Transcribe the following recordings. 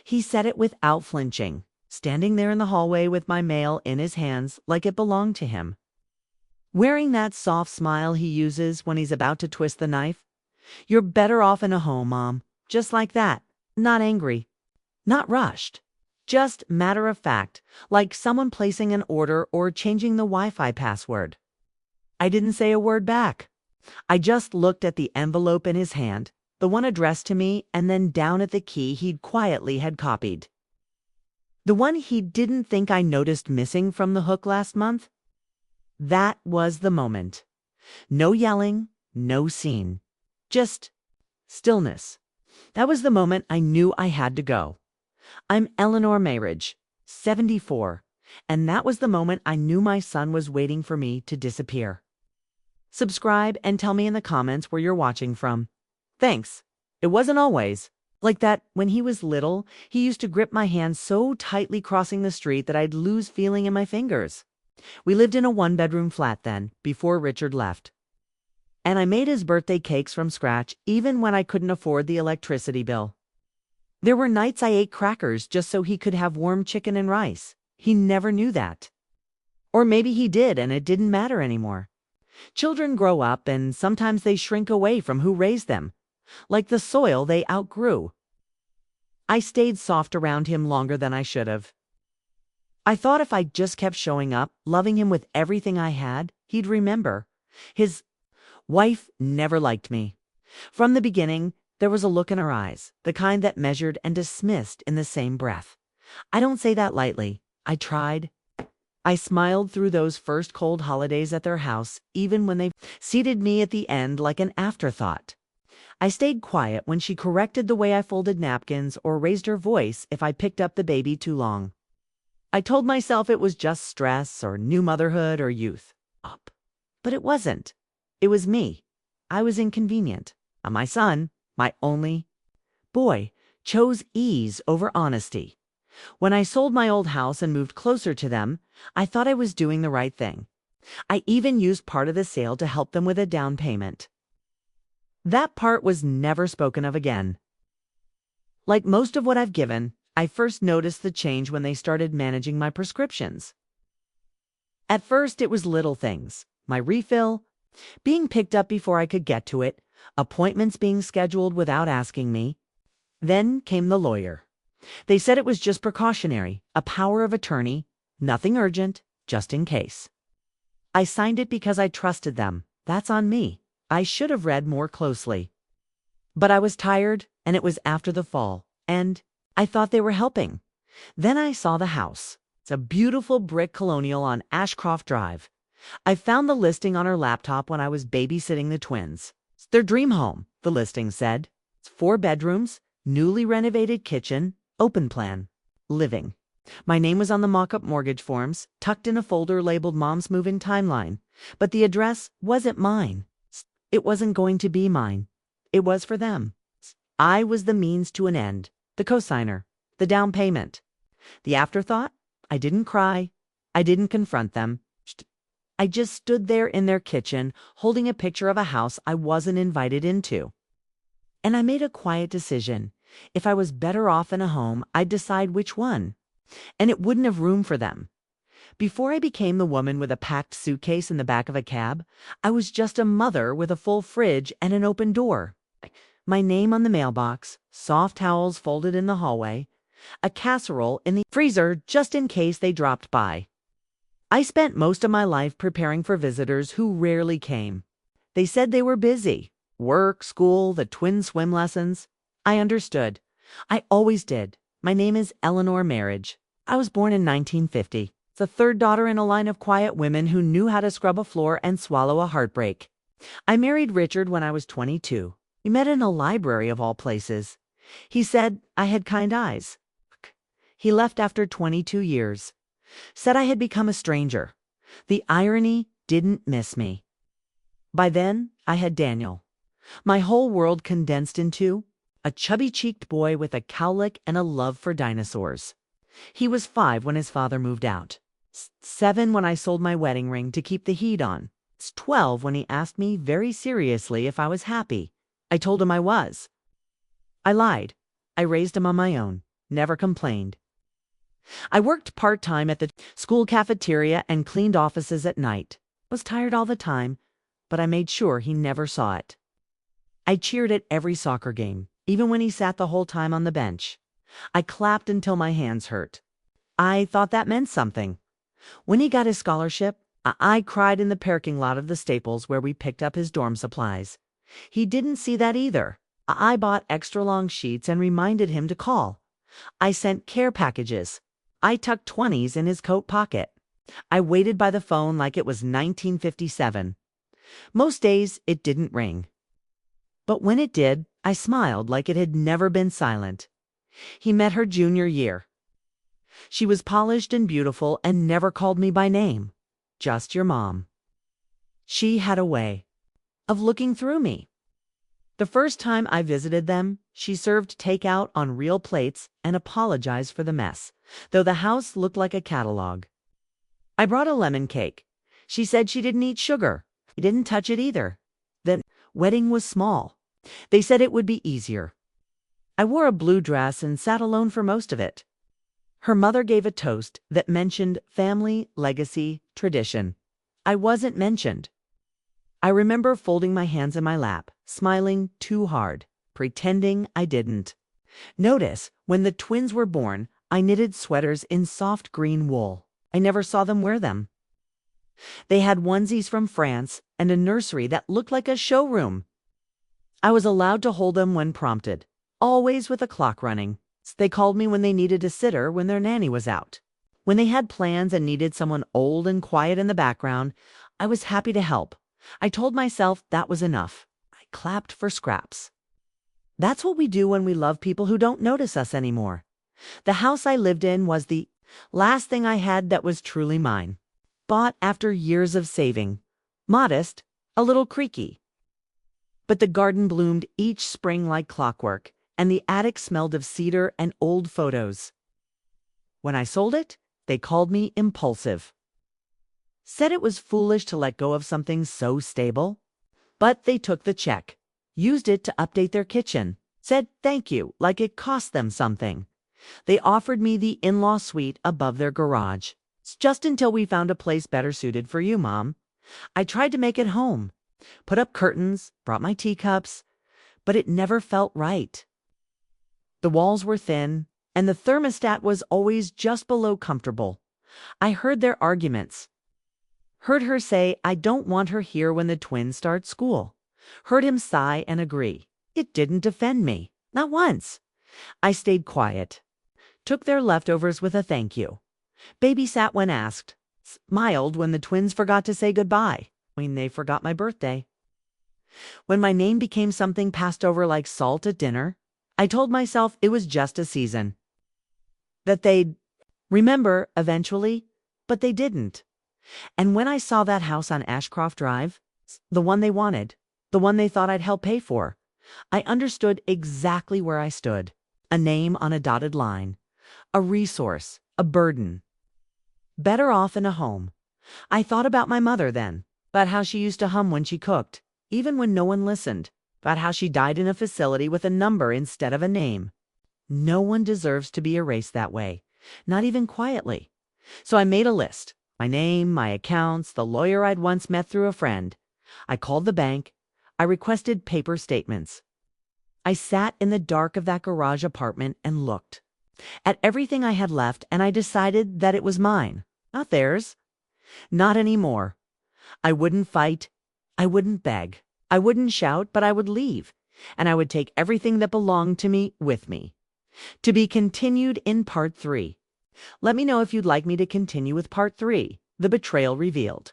He said it without flinching, standing there in the hallway with my mail in his hands like it belonged to him. Wearing that soft smile he uses when he's about to twist the knife. You're better off in a home, Mom. Just like that. Not angry. Not rushed. Just matter of fact, like someone placing an order or changing the Wi-Fi password. I didn't say a word back. I just looked at the envelope in his hand, the one addressed to me, and then down at the key he'd quietly had copied. The one he didn't think I noticed missing from the hook last month? That was the moment. No yelling, no scene. Just stillness. That was the moment I knew I had to go. I'm Eleanor Marriage, 74, and that was the moment I knew my son was waiting for me to disappear. Subscribe and tell me in the comments where you're watching from. Thanks. It wasn't always like that. When he was little, he used to grip my hand so tightly crossing the street that I'd lose feeling in my fingers. We lived in a one-bedroom flat then, before Richard left. And I made his birthday cakes from scratch even when I couldn't afford the electricity bill. There were nights I ate crackers just so he could have warm chicken and rice. He never knew that. Or maybe he did and it didn't matter anymore. Children grow up and sometimes they shrink away from who raised them, like the soil they outgrew. I stayed soft around him longer than I should have. I thought if I just kept showing up, loving him with everything I had, he'd remember. His wife never liked me. From the beginning, there was a look in her eyes, the kind that measured and dismissed in the same breath. I don't say that lightly. I tried. I smiled through those first cold holidays at their house, even when they seated me at the end like an afterthought. I stayed quiet when she corrected the way I folded napkins or raised her voice if I picked up the baby too long. I told myself it was just stress or new motherhood or youth. But it wasn't. It was me. I was inconvenient. And my son, my only boy, chose ease over honesty. When I sold my old house and moved closer to them, I thought I was doing the right thing. I even used part of the sale to help them with a down payment. That part was never spoken of again. Like most of what I've given, I first noticed the change when they started managing my prescriptions. At first, it was little things. My refill, being picked up before I could get to it, appointments being scheduled without asking me. Then came the lawyer. They said it was just precautionary, a power of attorney, nothing urgent, just in case. I signed it because I trusted them. That's on me. I should have read more closely. But I was tired, and it was after the fall, and I thought they were helping. Then I saw the house. It's a beautiful brick colonial on Ashcroft Drive. I found the listing on her laptop when I was babysitting the twins. It's their dream home, the listing said. It's 4 bedrooms, newly renovated kitchen, open plan, living. My name was on the mock-up mortgage forms, tucked in a folder labeled Mom's Move-In Timeline. But the address wasn't mine. It wasn't going to be mine. It was for them. I was the means to an end. The cosigner, the down payment. The afterthought? I didn't cry. I didn't confront them. I just stood there in their kitchen, holding a picture of a house I wasn't invited into. And I made a quiet decision. If I was better off in a home, I'd decide which one. And it wouldn't have room for them. Before I became the woman with a packed suitcase in the back of a cab, I was just a mother with a full fridge and an open door. My name on the mailbox, soft towels folded in the hallway, a casserole in the freezer just in case they dropped by. I spent most of my life preparing for visitors who rarely came. They said they were busy. Work, school, the twin swim lessons. I understood. I always did. My name is Eleanor Marriage. I was born in 1950. The third daughter in a line of quiet women who knew how to scrub a floor and swallow a heartbreak. I married Richard when I was 22. We met in a library of all places. He said I had kind eyes. He left after 22 years. Said I had become a stranger. The irony didn't miss me. By then, I had Daniel. My whole world condensed into a chubby-cheeked boy with a cowlick and a love for dinosaurs. He was 5 when his father moved out. 7 when I sold my wedding ring to keep the heat on. 12 when he asked me very seriously if I was happy. I told him I was. I lied. I raised him on my own. never complained. I worked part-time at the school cafeteria and cleaned offices at night. Was tired all the time, but I made sure he never saw it. I cheered at every soccer game, even when he sat the whole time on the bench. I clapped until my hands hurt. I thought that meant something. When he got his scholarship, I cried in the parking lot of the Staples where we picked up his dorm supplies. He didn't see that either. I bought extra long sheets and reminded him to call. I sent care packages. I tucked 20s in his coat pocket. I waited by the phone like it was 1957. Most days, it didn't ring. But when it did, I smiled like it had never been silent. He met her junior year. She was polished and beautiful and never called me by name. Just your mom. She had a way of looking through me. The first time I visited them, she served takeout on real plates and apologized for the mess, though the house looked like a catalog. I brought a lemon cake. She said she didn't eat sugar. I didn't touch it either. The wedding was small. They said it would be easier. I wore a blue dress and sat alone for most of it. Her mother gave a toast that mentioned family, legacy, tradition. I wasn't mentioned. I remember folding my hands in my lap, smiling too hard, pretending I didn't. Notice, when the twins were born, I knitted sweaters in soft green wool. I never saw them wear them. They had onesies from France and a nursery that looked like a showroom. I was allowed to hold them when prompted, always with a clock running. They called me when they needed a sitter when their nanny was out. When they had plans and needed someone old and quiet in the background, I was happy to help. I told myself that was enough. I clapped for scraps. That's what we do when we love people who don't notice us anymore. The house I lived in was the last thing I had that was truly mine. Bought after years of saving. Modest, a little creaky. But the garden bloomed each spring like clockwork, and the attic smelled of cedar and old photos. When I sold it, they called me impulsive. Said it was foolish to let go of something so stable. But they took the check, used it to update their kitchen, said thank you like it cost them something. They offered me the in-law suite above their garage. It's just until we found a place better suited for you, Mom. I tried to make it home. Put up curtains, brought my teacups, but it never felt right. The walls were thin, and the thermostat was always just below comfortable. I heard their arguments. Heard her say I don't want her here when the twins start school. Heard him sigh and agree. It didn't defend me. Not once. I stayed quiet. Took their leftovers with a thank you. Babysat when asked. Smiled when the twins forgot to say goodbye. When they forgot my birthday. When my name became something passed over like salt at dinner, I told myself it was just a season. That they'd remember eventually, but they didn't. And when I saw that house on Ashcroft Drive, the one they wanted, the one they thought I'd help pay for, I understood exactly where I stood. A name on a dotted line. A resource. A burden. Better off in a home. I thought about my mother then, about how she used to hum when she cooked, even when no one listened, about how she died in a facility with a number instead of a name. No one deserves to be erased that way, not even quietly. So I made a list. My name, my accounts, the lawyer I'd once met through a friend. I called the bank. I requested paper statements. I sat in the dark of that garage apartment and looked at everything I had left, and I decided that it was mine, not theirs. Not anymore. I wouldn't fight. I wouldn't beg. I wouldn't shout, but I would leave, and I would take everything that belonged to me with me. To be continued in Part 3. Let me know if you'd like me to continue with Part 3, The Betrayal Revealed.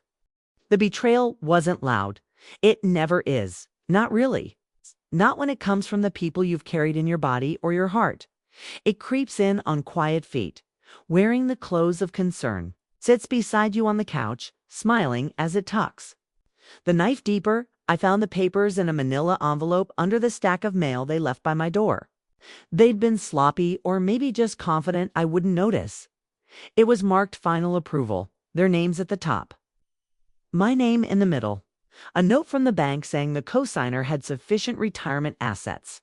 The betrayal wasn't loud. It never is. Not really. Not when it comes from the people you've carried in your body or your heart. It creeps in on quiet feet, wearing the clothes of concern, sits beside you on the couch, smiling as it tucks. The knife deeper, I found the papers in a manila envelope under the stack of mail they left by my door. They'd been sloppy or maybe just confident I wouldn't notice. It was marked final approval, their names at the top. My name in the middle. A note from the bank saying the cosigner had sufficient retirement assets.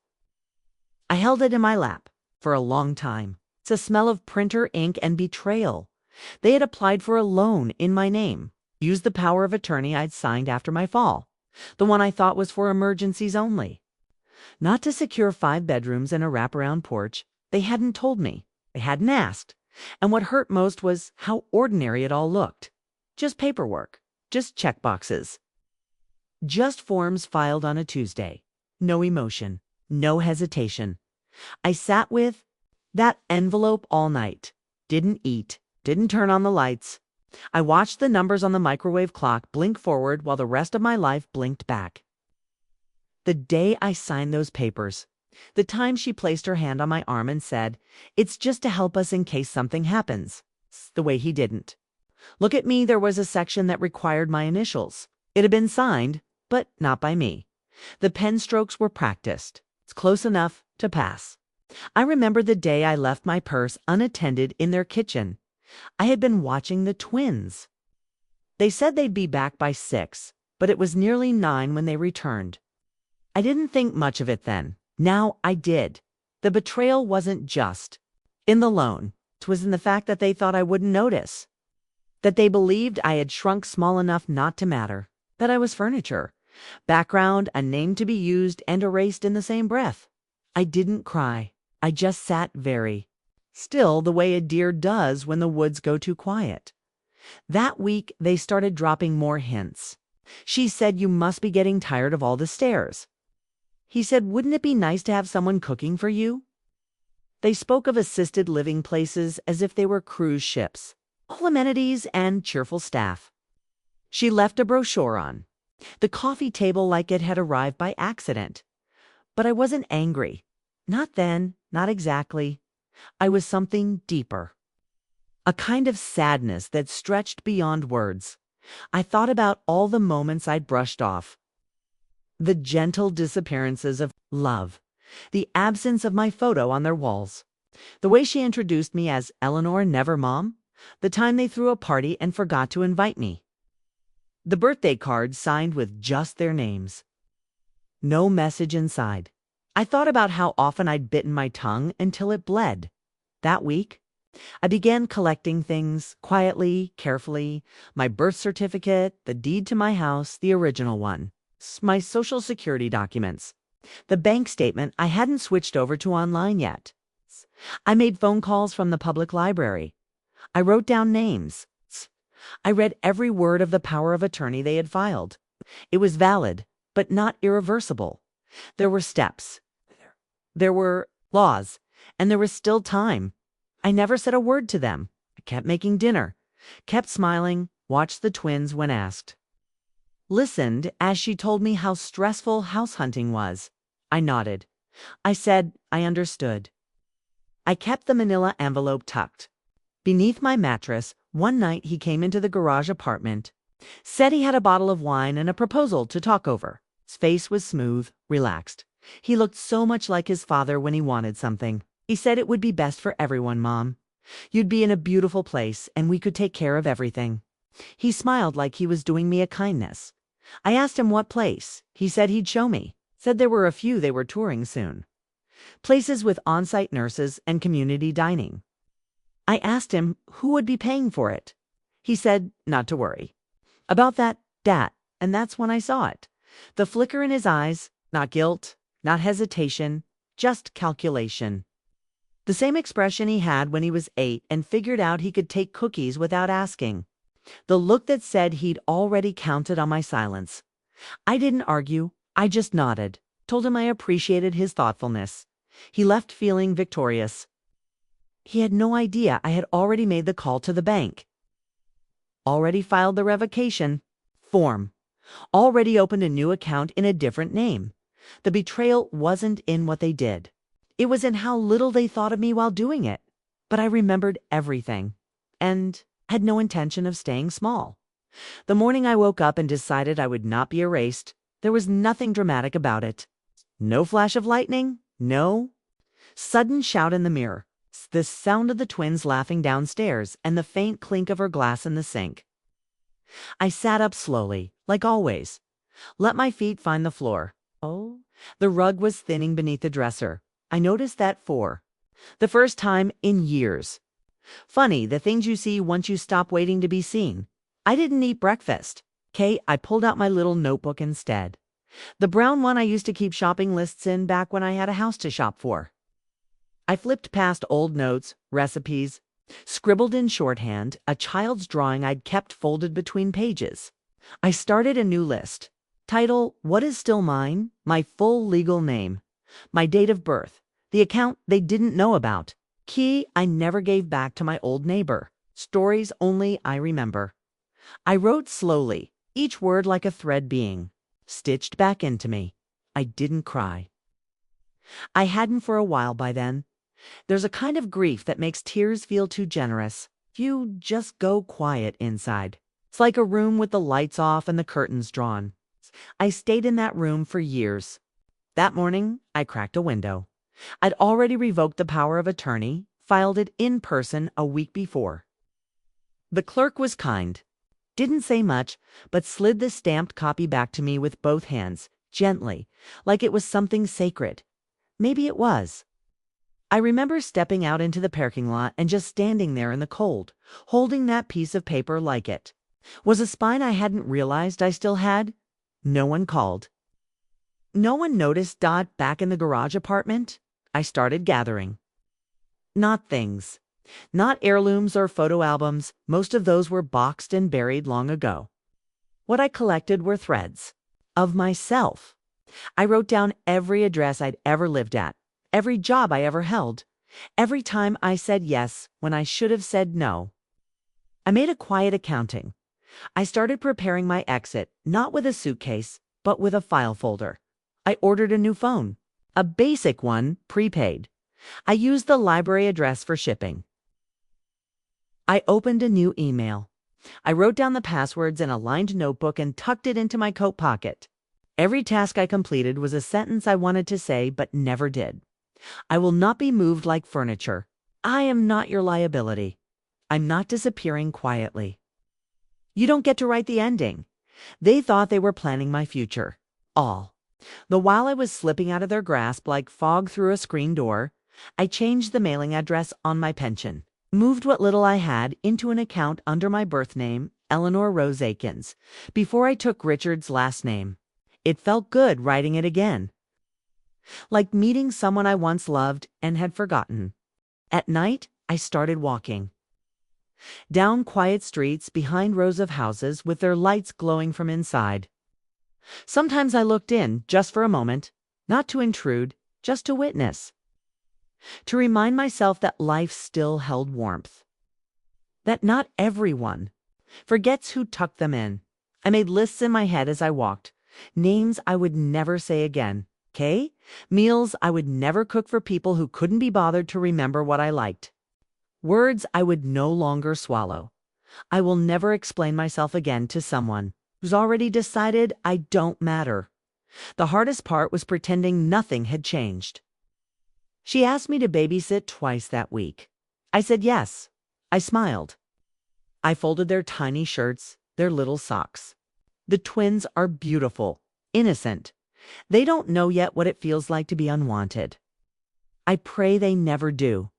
I held it in my lap. For a long time. It's a smell of printer ink and betrayal. They had applied for a loan in my name, used the power of attorney I'd signed after my fall, the one I thought was for emergencies only. Not to secure 5 bedrooms and a wraparound porch. They hadn't told me. They hadn't asked. And what hurt most was how ordinary it all looked. Just paperwork. Just checkboxes. Just forms filed on a Tuesday. No emotion. No hesitation. I sat with that envelope all night. Didn't eat. Didn't turn on the lights. I watched the numbers on the microwave clock blink forward while the rest of my life blinked back. The day I signed those papers, the time she placed her hand on my arm and said, "It's just to help us in case something happens." The way he didn't. Look at me, there was a section that required my initials. It had been signed, but not by me. The pen strokes were practiced. It's close enough to pass. I remember the day I left my purse unattended in their kitchen. I had been watching the twins. They said they'd be back by 6, but it was nearly 9 when they returned. I didn't think much of it then. Now I did. The betrayal wasn't just in the loan. It was in the fact that they thought I wouldn't notice. That they believed I had shrunk small enough not to matter. That I was furniture. Background, a name to be used and erased in the same breath. I didn't cry. I just sat very still, the way a deer does when the woods go too quiet. That week, they started dropping more hints. She said, "You must be getting tired of all the stairs." He said, "Wouldn't it be nice to have someone cooking for you?" They spoke of assisted living places as if they were cruise ships. All amenities and cheerful staff. She left a brochure on the coffee table like it had arrived by accident. But I wasn't angry. Not then, not exactly. I was something deeper. A kind of sadness that stretched beyond words. I thought about all the moments I'd brushed off. The gentle disappearances of love. The absence of my photo on their walls. The way she introduced me as Eleanor Never Mom. The time they threw a party and forgot to invite me. The birthday card signed with just their names. No message inside. I thought about how often I'd bitten my tongue until it bled. That week, I began collecting things, quietly, carefully. My birth certificate, the deed to my house, the original one. My social security documents. The bank statement I hadn't switched over to online yet. I made phone calls from the public library. I wrote down names. I read every word of the power of attorney they had filed. It was valid, but not irreversible. There were steps. There were laws, and there was still time. I never said a word to them. I kept making dinner, kept smiling, watched the twins when asked. Listened as she told me how stressful house hunting was. I nodded. I said I understood. I kept the manila envelope tucked. Beneath my mattress, one night he came into the garage apartment, said he had a bottle of wine and a proposal to talk over. His face was smooth, relaxed. He looked so much like his father when he wanted something. He said it would be best for everyone, Mom. You'd be in a beautiful place, and we could take care of everything. He smiled like he was doing me a kindness. I asked him what place. He said he'd show me. Said there were a few they were touring soon. Places with on-site nurses and community dining. I asked him who would be paying for it. He said not to worry. About that, and that's when I saw it. The flicker in his eyes, not guilt, not hesitation, just calculation. The same expression he had when he was 8 and figured out he could take cookies without asking. The look that said he'd already counted on my silence. I didn't argue, I just nodded, told him I appreciated his thoughtfulness. He left feeling victorious. He had no idea I had already made the call to the bank. Already filed the revocation form. Already opened a new account in a different name. The betrayal wasn't in what they did. It was in how little they thought of me while doing it. But I remembered everything. And had no intention of staying small. The morning I woke up and decided I would not be erased, there was nothing dramatic about it. No flash of lightning, no sudden shout in the mirror. The sound of the twins laughing downstairs and the faint clink of her glass in the sink. I sat up slowly, like always. Let my feet find the floor. Oh, the rug was thinning beneath the dresser. I noticed that 4 The first time in years. Funny, the things you see once you stop waiting to be seen. I didn't eat breakfast. Okay, I pulled out my little notebook instead. The brown one I used to keep shopping lists in back when I had a house to shop for. I flipped past old notes, recipes, scribbled in shorthand, a child's drawing I'd kept folded between pages. I started a new list. Title, What is Still Mine? My full legal name. My date of birth. The account they didn't know about. Key I never gave back to my old neighbor. Stories only I remember. I wrote slowly, each word like a thread being stitched back into me. I didn't cry. I hadn't for a while by then. There's a kind of grief that makes tears feel too generous. You just go quiet inside. It's like a room with the lights off and the curtains drawn. I stayed in that room for years. That morning, I cracked a window. I'd already revoked the power of attorney, filed it in person a week before. The clerk was kind. Didn't say much, but slid the stamped copy back to me with both hands, gently, like it was something sacred. Maybe it was. I remember stepping out into the parking lot and just standing there in the cold, holding that piece of paper like it. Was a spine I hadn't realized I still had? No one called. No one noticed Dot back in the garage apartment? I started gathering. Not things. Not heirlooms or photo albums. Most of those were boxed and buried long ago. What I collected were threads. Of myself. I wrote down every address I'd ever lived at. Every job I ever held. Every time I said yes when I should have said no. I made a quiet accounting. I started preparing my exit, not with a suitcase, but with a file folder. I ordered a new phone. A basic one, prepaid. I used the library address for shipping. I opened a new email. I wrote down the passwords in a lined notebook and tucked it into my coat pocket. Every task I completed was a sentence I wanted to say but never did. I will not be moved like furniture. I am not your liability. I'm not disappearing quietly. You don't get to write the ending. They thought they were planning my future. All. The while I was slipping out of their grasp like fog through a screen door, I changed the mailing address on my pension. Moved what little I had into an account under my birth name, Eleanor Rose Akins, before I took Richard's last name. It felt good writing it again. Like meeting someone I once loved and had forgotten. At night, I started walking. Down quiet streets behind rows of houses with their lights glowing from inside. Sometimes I looked in, just for a moment, not to intrude, just to witness. To remind myself that life still held warmth. That not everyone forgets who tucked them in. I made lists in my head as I walked. Names I would never say again. Okay? Meals I would never cook for people who couldn't be bothered to remember what I liked. Words I would no longer swallow. I will never explain myself again to someone who's already decided I don't matter. The hardest part was pretending nothing had changed. She asked me to babysit twice that week. I said yes. I smiled. I folded their tiny shirts, their little socks. The twins are beautiful, innocent. They don't know yet what it feels like to be unwanted. I pray they never do.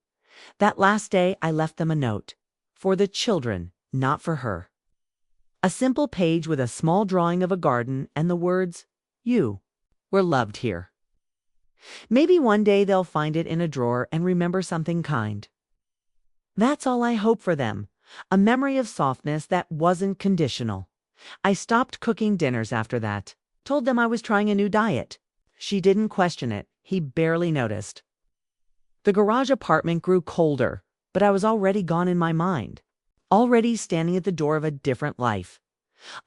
That last day I left them a note. For the children, not for her. A simple page with a small drawing of a garden and the words, "You were loved here." Maybe one day they'll find it in a drawer and remember something kind. That's all I hope for them, a memory of softness that wasn't conditional. I stopped cooking dinners after that, told them I was trying a new diet. She didn't question it, he barely noticed. The garage apartment grew colder, but I was already gone in my mind, already standing at the door of a different life.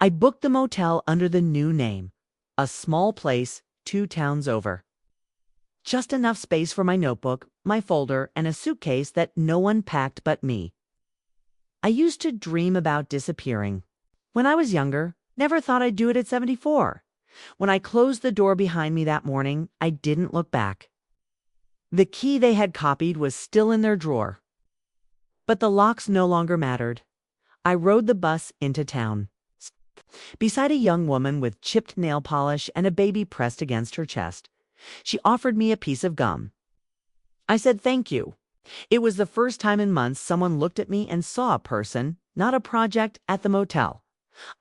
I booked the motel under the new name, a small place 2 towns over. Just enough space for my notebook, my folder, and a suitcase that no one packed but me. I used to dream about disappearing. When I was younger, never thought I'd do it at 74. When I closed the door behind me that morning, I didn't look back. The key they had copied was still in their drawer. But the locks no longer mattered. I rode the bus into town. Beside a young woman with chipped nail polish and a baby pressed against her chest. She offered me a piece of gum. I said thank you, It was the first time in months someone looked at me and saw a person, not a project, at the motel.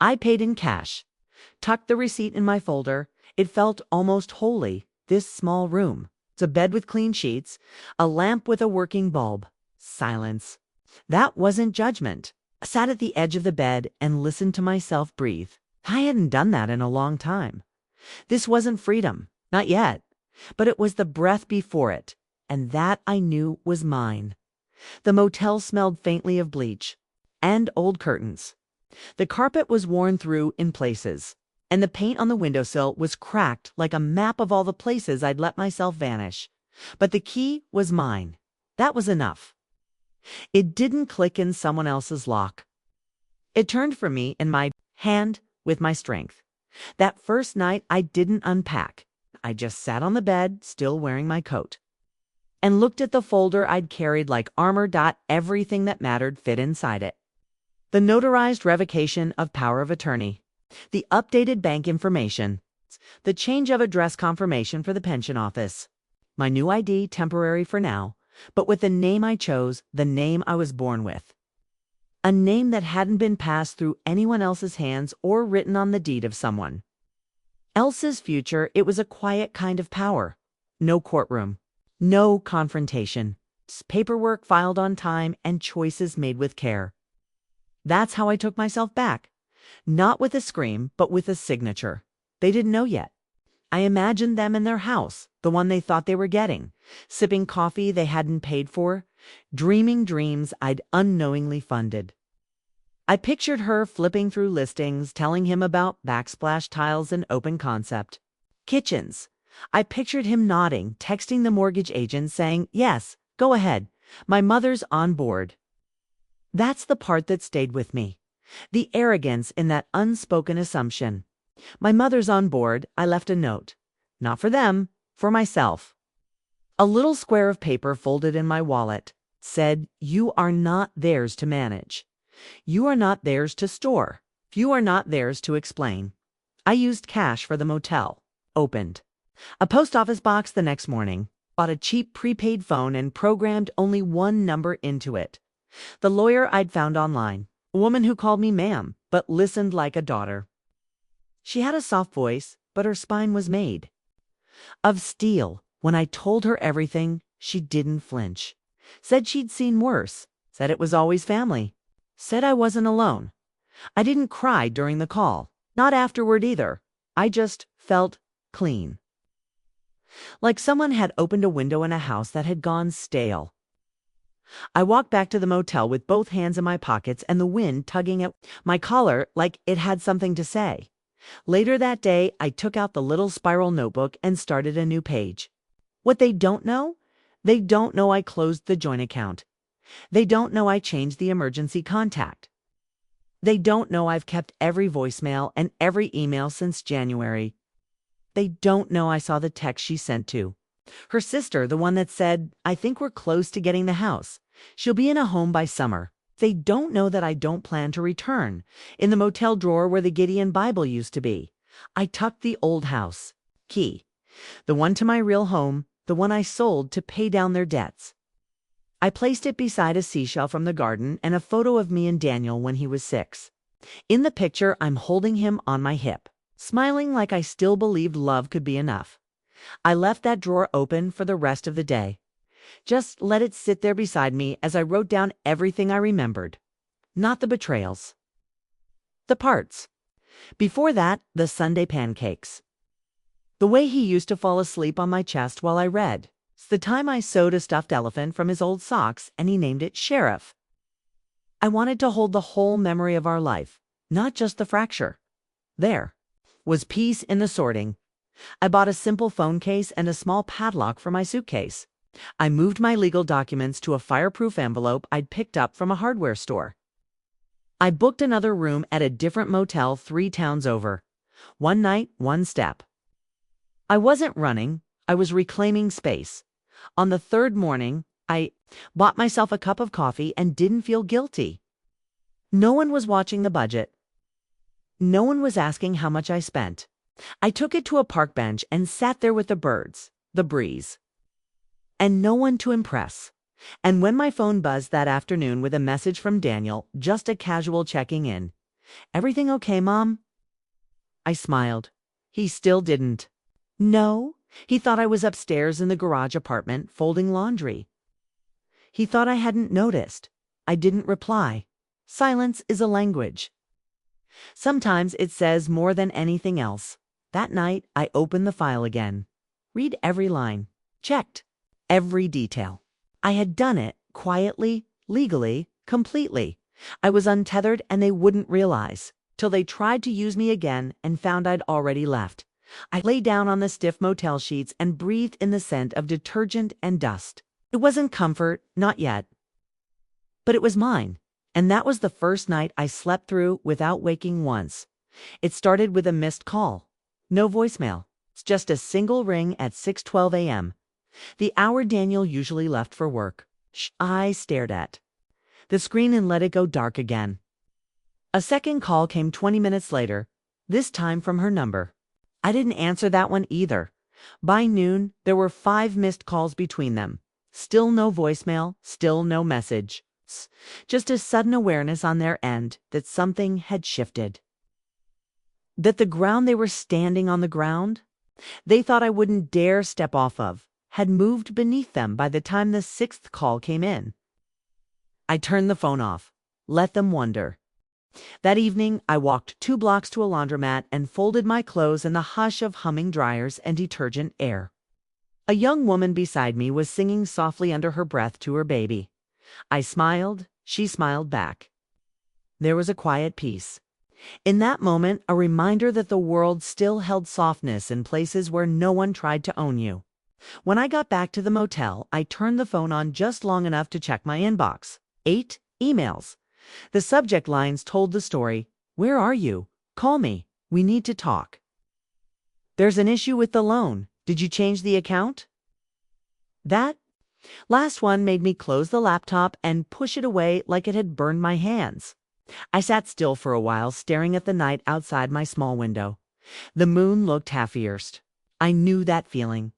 I paid in cash, tucked the receipt in my folder. It felt almost holy, this small room. It's a bed with clean sheets, a lamp with a working bulb. Silence. That wasn't judgment. I sat at the edge of the bed and listened to myself breathe. I hadn't done that in a long time. This wasn't freedom, not yet, but it was the breath before it, and that I knew was mine. The motel smelled faintly of bleach and old curtains. The carpet was worn through in places, and the paint on the windowsill was cracked like a map of all the places I'd let myself vanish. But the key was mine. That was enough. It didn't click in someone else's lock. It turned for me in my hand with my strength. That first night, I didn't unpack. I just sat on the bed, still wearing my coat, and looked at the folder I'd carried like armor. Everything that mattered fit inside it. The notarized revocation of power of attorney, the updated bank information, the change of address confirmation for the pension office, my new ID, temporary for now, but with the name I chose, the name I was born with. A name that hadn't been passed through anyone else's hands or written on the deed of someone else's future. It was a quiet kind of power. No courtroom, no confrontation, paperwork filed on time, and choices made with care. That's how I took myself back. Not with a scream, but with a signature. They didn't know yet. I imagined them in their house, the one they thought they were getting, sipping coffee they hadn't paid for, dreaming dreams I'd unknowingly funded. I pictured her flipping through listings, telling him about backsplash tiles and open concept kitchens. I pictured him nodding, texting the mortgage agent saying, "Yes, go ahead. My mother's on board." That's the part that stayed with me. The arrogance in that unspoken assumption. My mother's on board. I left a note. Not for them, for myself. A little square of paper folded in my wallet said, "You are not theirs to manage. You are not theirs to store. You are not theirs to explain." I used cash for the motel. Opened a post office box the next morning, bought a cheap prepaid phone and programmed only one number into it. The lawyer I'd found online, a woman who called me ma'am, but listened like a daughter. She had a soft voice, but her spine was made of steel. When I told her everything, she didn't flinch. Said she'd seen worse. Said it was always family. Said I wasn't alone. I didn't cry during the call. Not afterward either. I just felt clean. Like someone had opened a window in a house that had gone stale. I walked back to the motel with both hands in my pockets and the wind tugging at my collar like it had something to say. Later that day, I took out the little spiral notebook and started a new page. What they don't know? They don't know I closed the joint account. They don't know I changed the emergency contact. They don't know I've kept every voicemail and every email since January. They don't know I saw the text she sent to her sister, the one that said, "I think we're close to getting the house. She'll be in a home by summer." They don't know that I don't plan to return. In the motel drawer where the Gideon Bible used to be, I tucked the old house key, the one to my real home, the one I sold to pay down their debts. I placed it beside a seashell from the garden and a photo of me and Daniel when he was 6. In the picture, I'm holding him on my hip, smiling like I still believed love could be enough. I left that drawer open for the rest of the day. Just let it sit there beside me as I wrote down everything I remembered. Not the betrayals. The parts. Before that, the Sunday pancakes. The way he used to fall asleep on my chest while I read. It's the time I sewed a stuffed elephant from his old socks and he named it Sheriff. I wanted to hold the whole memory of our life, not just the fracture. There was peace in the sorting. I bought a simple phone case and a small padlock for my suitcase. I moved my legal documents to a fireproof envelope I'd picked up from a hardware store. I booked another room at a different motel 3 towns over. One night, one step. I wasn't running. I was reclaiming space. On the 3rd morning, I bought myself a cup of coffee and didn't feel guilty. No one was watching the budget. No one was asking how much I spent. I took it to a park bench and sat there with the birds, the breeze. And no one to impress. And when my phone buzzed that afternoon with a message from Daniel, just a casual checking in. "Everything okay, Mom?" I smiled. He still didn't. No, he thought I was upstairs in the garage apartment folding laundry. He thought I hadn't noticed. I didn't reply. Silence is a language. Sometimes it says more than anything else. That night, I opened the file again. Read every line. Checked. Every detail. I had done it quietly, legally, completely. I was untethered and they wouldn't realize, till they tried to use me again and found I'd already left. I lay down on the stiff motel sheets and breathed in the scent of detergent and dust. It wasn't comfort, not yet. But it was mine, and that was the first night I slept through without waking once. It started with a missed call. No voicemail. It's just a single ring at 6:12 a.m. The hour Daniel usually left for work. I stared at the screen and let it go dark again. A second call came 20 minutes later, this time from her number. I didn't answer that one either. By noon, there were 5 missed calls between them. Still no voicemail, still no message. Just a sudden awareness on their end that something had shifted. That the ground they were standing on, the ground they thought I wouldn't dare step off of, had moved beneath them by the time the 6th call came in. I turned the phone off. Let them wonder. That evening, I walked 2 blocks to a laundromat and folded my clothes in the hush of humming dryers and detergent air. A young woman beside me was singing softly under her breath to her baby. I smiled, she smiled back. There was a quiet peace. In that moment, a reminder that the world still held softness in places where no one tried to own you. When I got back to the motel, I turned the phone on just long enough to check my inbox. 8 emails. The subject lines told the story. "Where are you? Call me. We need to talk." "There's an issue with the loan. Did you change the account?" That last one made me close the laptop and push it away like it had burned my hands. I sat still for a while, staring at the night outside my small window. The moon looked half-earsed. I knew that feeling.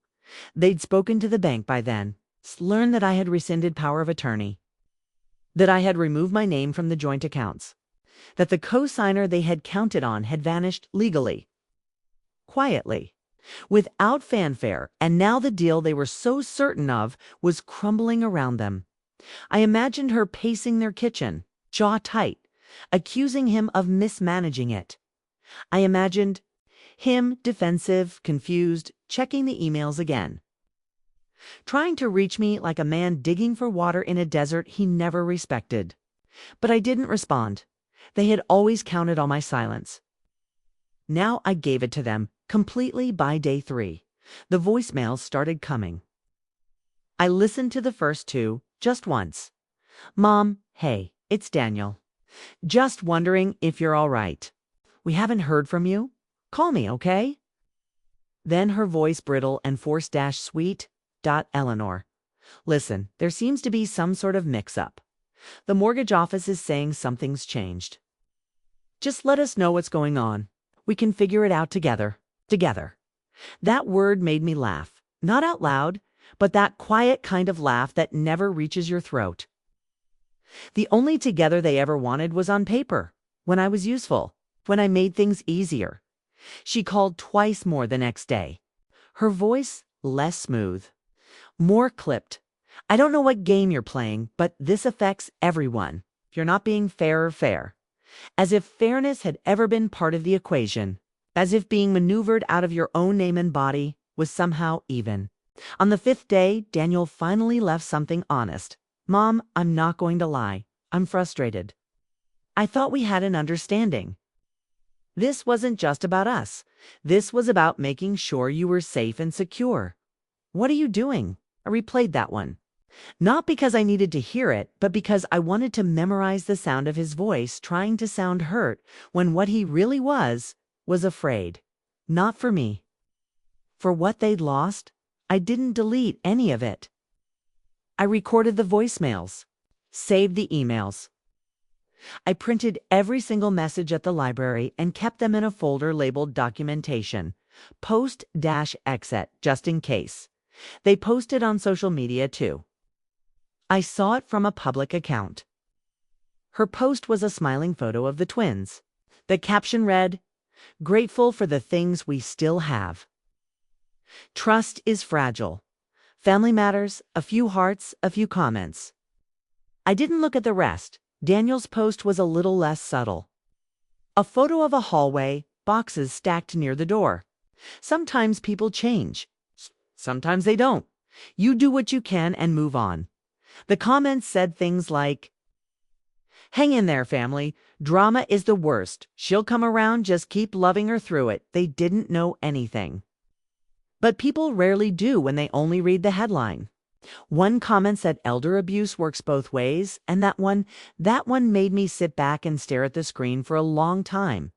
They'd spoken to the bank by then, learned that I had rescinded power of attorney, that I had removed my name from the joint accounts, that the co-signer they had counted on had vanished legally, quietly, without fanfare, and now the deal they were so certain of was crumbling around them. I imagined her pacing their kitchen, jaw tight, accusing him of mismanaging it. I imagined him defensive, confused, checking the emails again, trying to reach me like a man digging for water in a desert he never respected. But I didn't respond. They had always counted on my silence. Now I gave it to them, completely. By day 3. The voicemails started coming. I listened to the first 2, just once. "Mom, hey, it's Daniel. Just wondering if you're all right. We haven't heard from you. Call me, okay?" Then her voice brittle and forced - sweet. "Eleanor. Listen, there seems to be some sort of mix-up. The mortgage office is saying something's changed. Just let us know what's going on. We can figure it out together. Together." That word made me laugh. Not out loud, but that quiet kind of laugh that never reaches your throat. The only together they ever wanted was on paper, when I was useful, when I made things easier. She called twice more the next day. Her voice less smooth, more clipped. "I don't know what game you're playing, but this affects everyone. You're not being fair. As if fairness had ever been part of the equation. As if being maneuvered out of your own name and body was somehow even. On the 5th day, Daniel finally left something honest. "Mom, I'm not going to lie. I'm frustrated. I thought we had an understanding. This wasn't just about us. This was about making sure you were safe and secure." "What are you doing?" I replayed that one. Not because I needed to hear it, but because I wanted to memorize the sound of his voice trying to sound hurt when what he really was afraid. Not for me. For what they'd lost. I didn't delete any of it. I recorded the voicemails, saved the emails. I printed every single message at the library and kept them in a folder labeled documentation, post-exit, just in case. They posted on social media too. I saw it from a public account. Her post was a smiling photo of the twins. The caption read, "Grateful for the things we still have. Trust is fragile. Family matters, a few hearts, a few comments." I didn't look at the rest. Daniel's post was a little less subtle. A photo of a hallway, boxes stacked near the door. Sometimes people change. Sometimes they don't. You do what you can and move on. The comments said things like, "Hang in there, family. Drama is the worst. She'll come around, just keep loving her through it." They didn't know anything. But people rarely do when they only read the headline. One comment said elder abuse works both ways, and that one made me sit back and stare at the screen for a long time.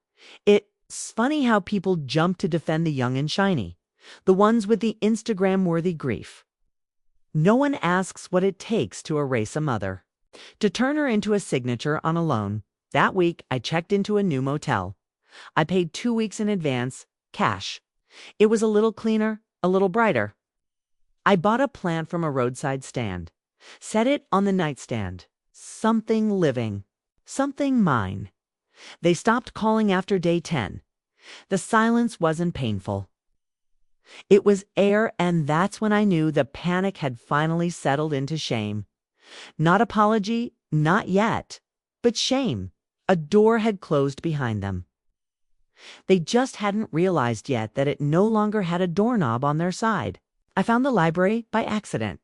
It's funny how people jump to defend the young and shiny, the ones with the Instagram-worthy grief. No one asks what it takes to erase a mother, to turn her into a signature on a loan. That week, I checked into a new motel. I paid 2 weeks in advance, cash. It was a little cleaner, a little brighter. I bought a plant from a roadside stand, set it on the nightstand. Something living, something mine. They stopped calling after day 10. The silence wasn't painful. It was air, and that's when I knew the panic had finally settled into shame. Not apology, not yet, but shame. A door had closed behind them. They just hadn't realized yet that it no longer had a doorknob on their side. I found the library by accident.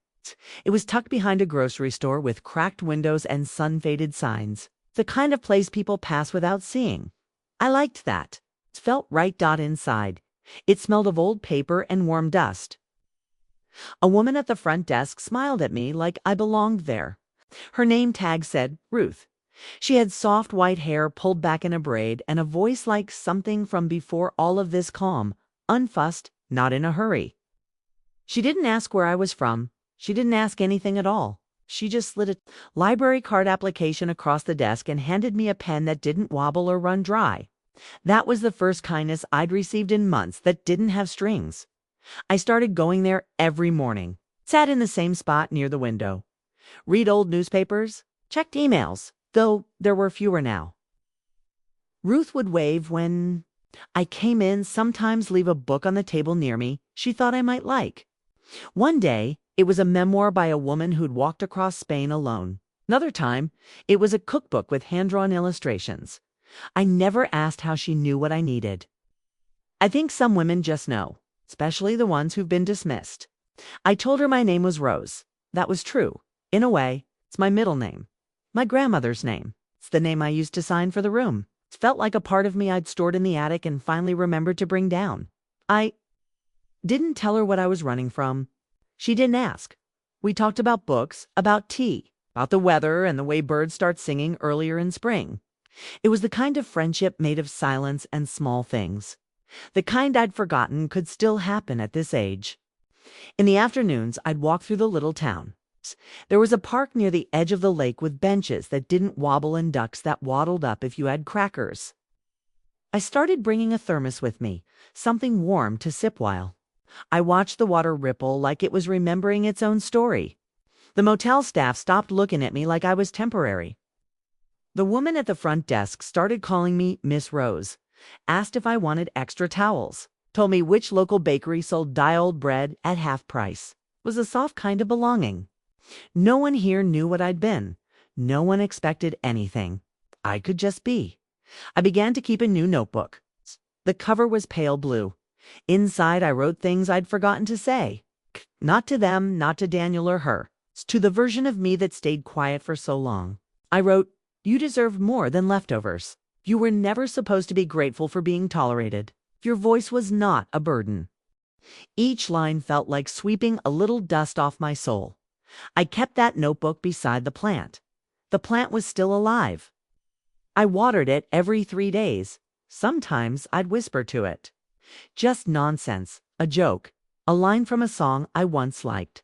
It was tucked behind a grocery store with cracked windows and sun-faded signs. The kind of place people pass without seeing. I liked that. It felt right inside. It smelled of old paper and warm dust. A woman at the front desk smiled at me like I belonged there. Her name tag said Ruth. She had soft white hair pulled back in a braid and a voice like something from before all of this, calm, unfussed, not in a hurry. She didn't ask where I was from. She didn't ask anything at all. She just slid a library card application across the desk and handed me a pen that didn't wobble or run dry. That was the first kindness I'd received in months that didn't have strings. I started going there every morning, sat in the same spot near the window, read old newspapers, checked emails, though there were fewer now. Ruth would wave when I came in, sometimes leave a book on the table near me she thought I might like. One day, it was a memoir by a woman who'd walked across Spain alone. Another time, it was a cookbook with hand-drawn illustrations. I never asked how she knew what I needed. I think some women just know, especially the ones who've been dismissed. I told her my name was Rose. That was true. In a way, it's my middle name. My grandmother's name. It's the name I used to sign for the room. It felt like a part of me I'd stored in the attic and finally remembered to bring down. I didn't tell her what I was running from. She didn't ask. We talked about books, about tea, about the weather and the way birds start singing earlier in spring. It was the kind of friendship made of silence and small things. The kind I'd forgotten could still happen at this age. In the afternoons, I'd walk through the little town. There was a park near the edge of the lake with benches that didn't wobble and ducks that waddled up if you had crackers. I started bringing a thermos with me, something warm to sip while. I watched the water ripple like it was remembering its own story. The motel staff stopped looking at me like I was temporary. The woman at the front desk started calling me Miss Rose, asked if I wanted extra towels, told me which local bakery sold die-old bread at half price. It was a soft kind of belonging. No one here knew what I'd been. No one expected anything. I could just be. I began to keep a new notebook. The cover was pale blue. Inside, I wrote things I'd forgotten to say. Not to them, not to Daniel or her. To the version of me that stayed quiet for so long. I wrote, "You deserve more than leftovers. You were never supposed to be grateful for being tolerated. Your voice was not a burden." Each line felt like sweeping a little dust off my soul. I kept that notebook beside the plant. The plant was still alive. I watered it every 3 days. Sometimes I'd whisper to it. Just nonsense, a joke, a line from a song I once liked.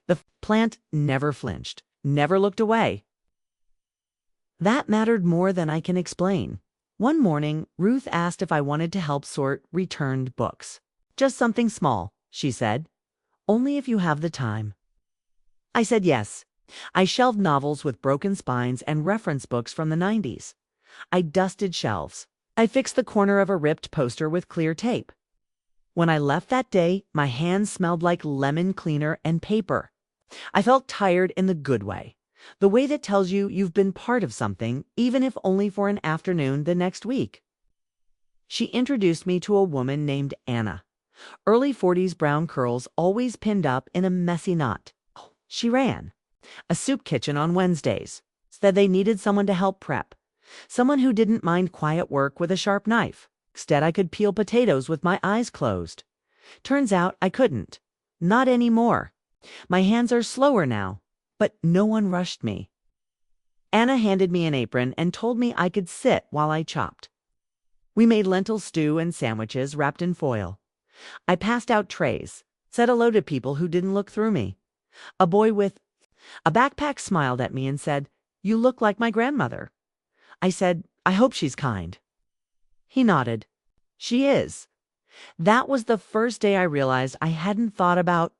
The plant never flinched, never looked away. That mattered more than I can explain. One morning, Ruth asked if I wanted to help sort returned books. "Just something small," she said. "Only if you have the time." I said yes. I shelved novels with broken spines and reference books from the 90s. I dusted shelves. I fixed the corner of a ripped poster with clear tape. When I left that day, my hands smelled like lemon cleaner and paper. I felt tired in the good way. The way that tells you you've been part of something, even if only for an afternoon the next week. She introduced me to a woman named Anna. Early 40s brown curls always pinned up in a messy knot. She ran a soup kitchen on Wednesdays. Said they needed someone to help prep. Someone who didn't mind quiet work with a sharp knife. Instead, I could peel potatoes with my eyes closed. Turns out I couldn't. Not anymore. My hands are slower now, but no one rushed me. Anna handed me an apron and told me I could sit while I chopped. We made lentil stew and sandwiches wrapped in foil. I passed out trays, said hello to people who didn't look through me. A boy with a backpack smiled at me and said, "You look like my grandmother." I said, "I hope she's kind." He nodded. "She is." That was the first day I realized I hadn't thought about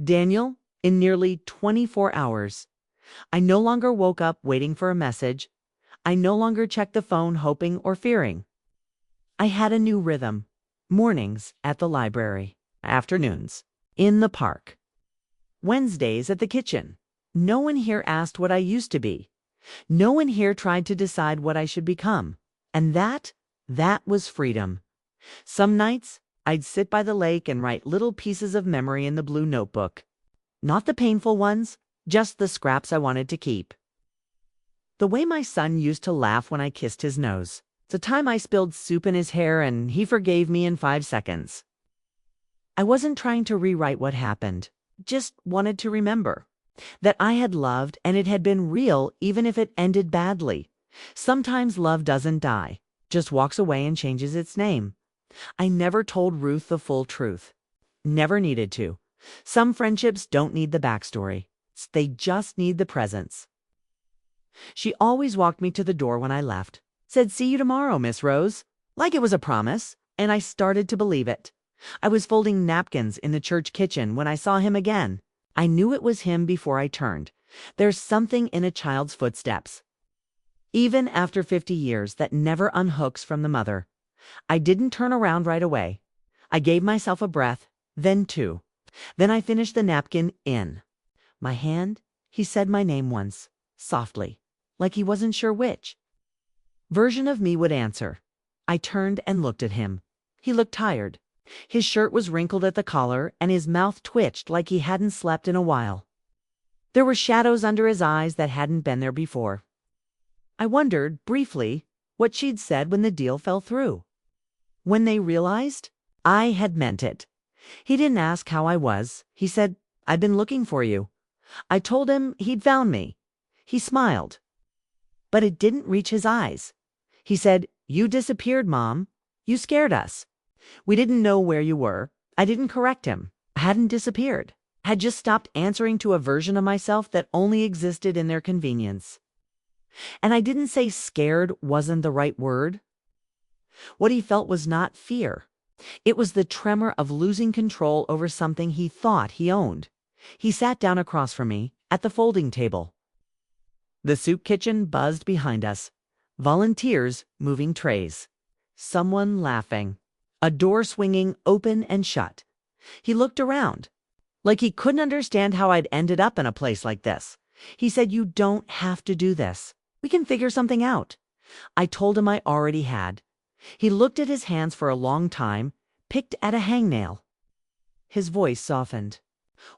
Daniel in nearly 24 hours. I no longer woke up waiting for a message. I no longer checked the phone hoping or fearing. I had a new rhythm. Mornings at the library. Afternoons in the park. Wednesdays at the kitchen. No one here asked what I used to be. No one here tried to decide what I should become. And that was freedom. Some nights, I'd sit by the lake and write little pieces of memory in the blue notebook. Not the painful ones, just the scraps I wanted to keep. The way my son used to laugh when I kissed his nose. The time I spilled soup in his hair and he forgave me in 5 seconds. I wasn't trying to rewrite what happened. Just wanted to remember that I had loved and it had been real even if it ended badly. Sometimes love doesn't die, just walks away and changes its name. I never told Ruth the full truth. Never needed to. Some friendships don't need the backstory. They just need the presence. She always walked me to the door when I left. Said, "See you tomorrow, Miss Rose." Like it was a promise, and I started to believe it. I was folding napkins in the church kitchen when I saw him again. I knew it was him before I turned. There's something in a child's footsteps. Even after 50 years, that never unhooks from the mother. I didn't turn around right away. I gave myself a breath, then 2. Then I finished the napkin in my hand. He said my name once, softly, like he wasn't sure which version of me would answer. I turned and looked at him. He looked tired. His shirt was wrinkled at the collar and his mouth twitched like he hadn't slept in a while. There were shadows under his eyes that hadn't been there before. I wondered, briefly, what she'd said when the deal fell through. When they realized I had meant it. He didn't ask how I was. He said, "I've been looking for you." I told him he'd found me. He smiled. But it didn't reach his eyes. He said, "You disappeared, Mom. You scared us. We didn't know where you were." I didn't correct him. I hadn't disappeared. I had just stopped answering to a version of myself that only existed in their convenience. And I didn't say scared wasn't the right word. What he felt was not fear. It was the tremor of losing control over something he thought he owned. He sat down across from me at the folding table. The soup kitchen buzzed behind us. Volunteers moving trays. Someone laughing. A door swinging open and shut. He looked around, like he couldn't understand how I'd ended up in a place like this. He said, "You don't have to do this. We can figure something out." I told him I already had. He looked at his hands for a long time, picked at a hangnail. His voice softened.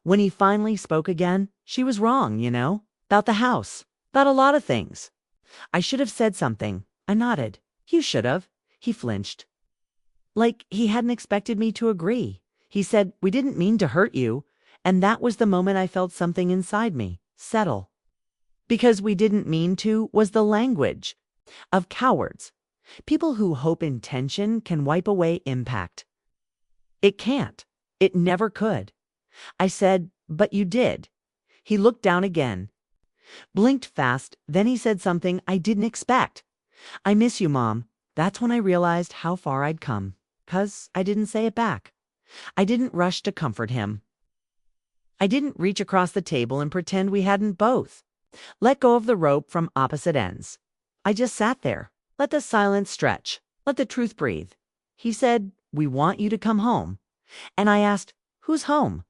When he finally spoke again, "She was wrong, about the house, about a lot of things." I should have said something. I nodded. "You should have." He flinched. Like he hadn't expected me to agree. He said, "We didn't mean to hurt you." And that was the moment I felt something inside me settle. Because "we didn't mean to" was the language of cowards. People who hope intention can wipe away impact. It can't. It never could. I said, "But you did." He looked down again, blinked fast, then he said something I didn't expect. "I miss you, Mom." That's when I realized how far I'd come. 'Cause I didn't say it back. I didn't rush to comfort him. I didn't reach across the table and pretend we hadn't both. Let go of the rope from opposite ends. I just sat there. Let the silence stretch. Let the truth breathe. He said, "We want you to come home." And I asked, "Who's home?"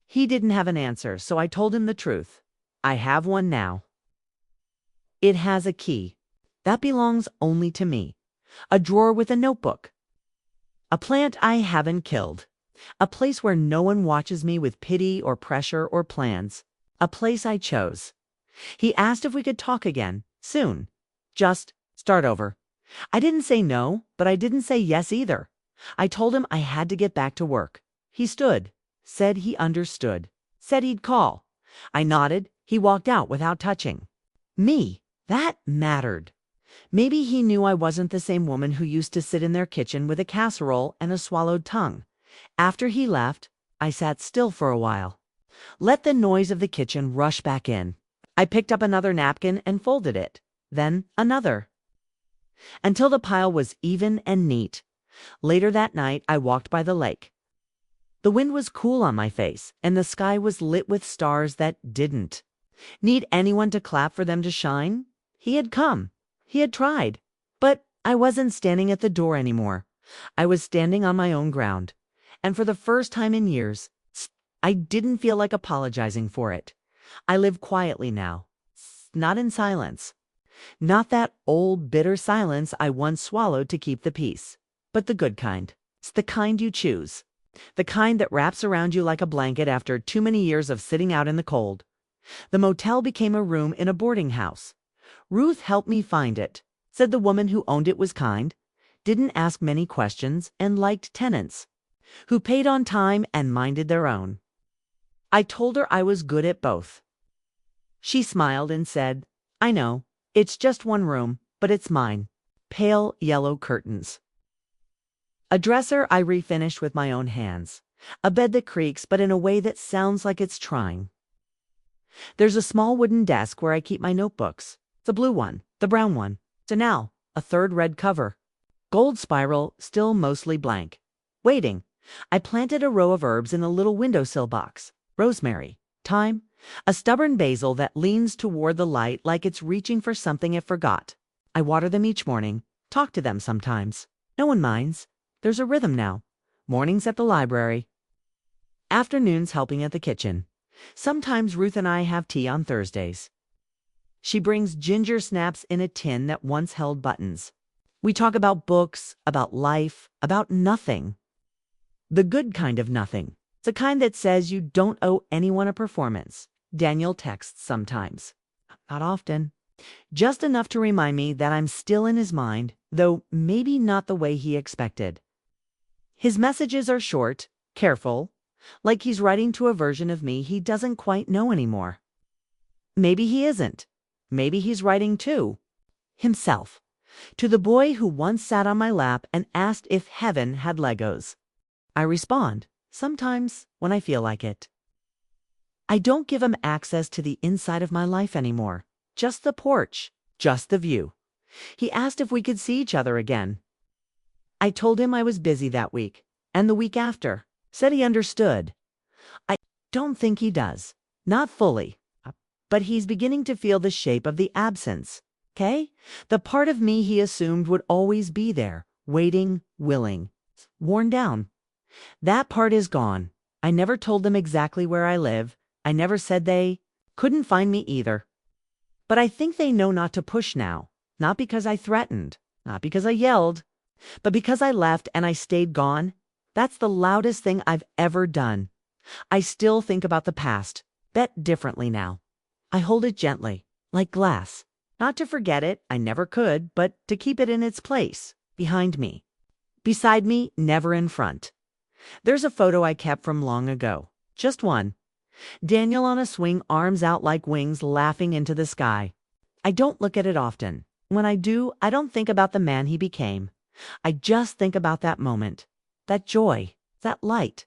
He didn't have an answer, so I told him the truth. I have one now. It has a key. That belongs only to me. A drawer with a notebook. A plant I haven't killed. A place where no one watches me with pity or pressure or plans. A place I chose. He asked if we could talk again, soon. Just start over. I didn't say no, but I didn't say yes either. I told him I had to get back to work. He stood, said he understood, said he'd call. I nodded. He walked out without touching me. That mattered. Maybe he knew I wasn't the same woman who used to sit in their kitchen with a casserole and a swallowed tongue. After he left, I sat still for a while. Let the noise of the kitchen rush back in. I picked up another napkin and folded it. Then another. Until the pile was even and neat. Later that night, I walked by the lake. The wind was cool on my face, and the sky was lit with stars that didn't need anyone to clap for them to shine. He had come. He had tried. But I wasn't standing at the door anymore. I was standing on my own ground. And for the first time in years, I didn't feel like apologizing for it. I live quietly now. Not in silence. Not that old, bitter silence I once swallowed to keep the peace. But the good kind. It's the kind you choose. The kind that wraps around you like a blanket after too many years of sitting out in the cold. The motel became a room in a boarding house. Ruth helped me find it. Said the woman who owned it was kind, didn't ask many questions, and liked tenants who paid on time and minded their own. I told her I was good at both. She smiled and said, "I know, it's just one room, but it's mine." Pale yellow curtains. A dresser I refinished with my own hands. A bed that creaks, but in a way that sounds like it's trying. There's a small wooden desk where I keep my notebooks. The blue one, the brown one, Denal, a third red cover. Gold spiral, still mostly blank. Waiting. I planted a row of herbs in a little windowsill box. Rosemary, thyme, a stubborn basil that leans toward the light like it's reaching for something it forgot. I water them each morning, talk to them sometimes. No one minds. There's a rhythm now. Mornings at the library. Afternoons helping at the kitchen. Sometimes Ruth and I have tea on Thursdays. She brings ginger snaps in a tin that once held buttons. We talk about books, about life, about nothing. The good kind of nothing. The kind that says you don't owe anyone a performance. Daniel texts sometimes. Not often. Just enough to remind me that I'm still in his mind, though maybe not the way he expected. His messages are short, careful, like he's writing to a version of me he doesn't quite know anymore. Maybe he isn't. Maybe he's writing to himself. To the boy who once sat on my lap and asked if heaven had Legos. I respond, sometimes when I feel like it. I don't give him access to the inside of my life anymore. Just the porch. Just the view. He asked if we could see each other again. I told him I was busy that week, and the week after. Said he understood. I don't think he does. Not fully. But he's beginning to feel the shape of the absence. Okay? The part of me he assumed would always be there, waiting, willing. Worn down. That part is gone. I never told them exactly where I live. I never said they couldn't find me either. But I think they know not to push now. Not because I threatened. Not because I yelled. But because I left and I stayed gone. That's the loudest thing I've ever done. I still think about the past. Bet differently now. I hold it gently, like glass. Not to forget it, I never could, but to keep it in its place, behind me. Beside me, never in front. There's a photo I kept from long ago. Just one. Daniel on a swing, arms out like wings, laughing into the sky. I don't look at it often. When I do, I don't think about the man he became. I just think about that moment. That joy. That light.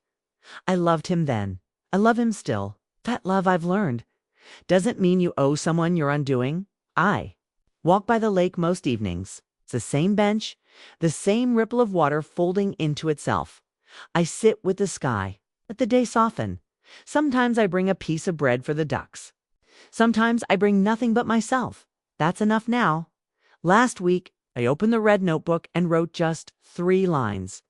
I loved him then. I love him still. That love I've learned. Doesn't mean you owe someone your undoing. I walk by the lake most evenings. It's the same bench, the same ripple of water folding into itself. I sit with the sky. Let the day soften. Sometimes I bring a piece of bread for the ducks. Sometimes I bring nothing but myself. That's enough now. Last week, I opened the red notebook and wrote just 3 lines.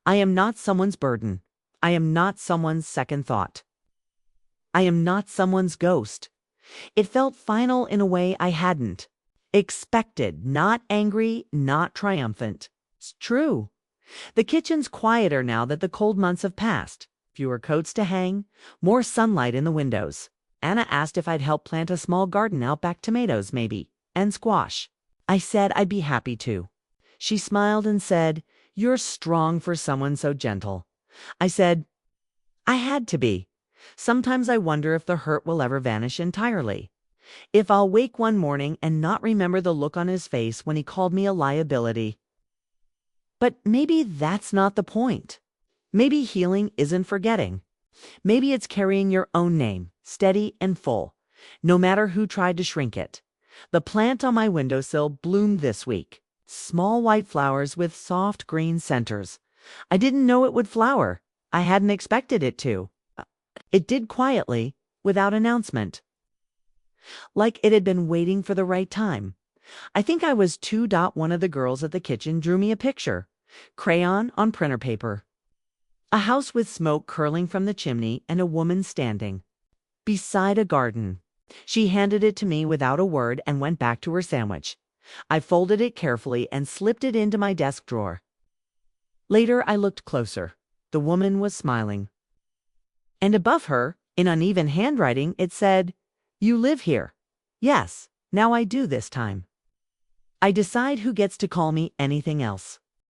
I am not someone's burden. I am not someone's second thought. I am not someone's ghost. It felt final in a way I hadn't expected, not angry, not triumphant. It's true. The kitchen's quieter now that the cold months have passed. Fewer coats to hang, more sunlight in the windows. Anna asked if I'd help plant a small garden out back, tomatoes maybe, and squash. I said I'd be happy to. She smiled and said, "You're strong for someone so gentle." I said, "I had to be. Sometimes I wonder if the hurt will ever vanish entirely. If I'll wake one morning and not remember the look on his face when he called me a liability." But maybe that's not the point. Maybe healing isn't forgetting. Maybe it's carrying your own name, steady and full, no matter who tried to shrink it. The plant on my windowsill bloomed this week. Small white flowers with soft green centers. I didn't know it would flower. I hadn't expected it to. It did quietly, without announcement. Like it had been waiting for the right time. I think I was 2. One of the girls at the kitchen drew me a picture. Crayon on printer paper. A house with smoke curling from the chimney and a woman standing beside a garden. She handed it to me without a word and went back to her sandwich. I folded it carefully and slipped it into my desk drawer. Later, I looked closer. The woman was smiling. And above her, in uneven handwriting, it said, "You live here." Yes, now I do this time. I decide who gets to call me anything else.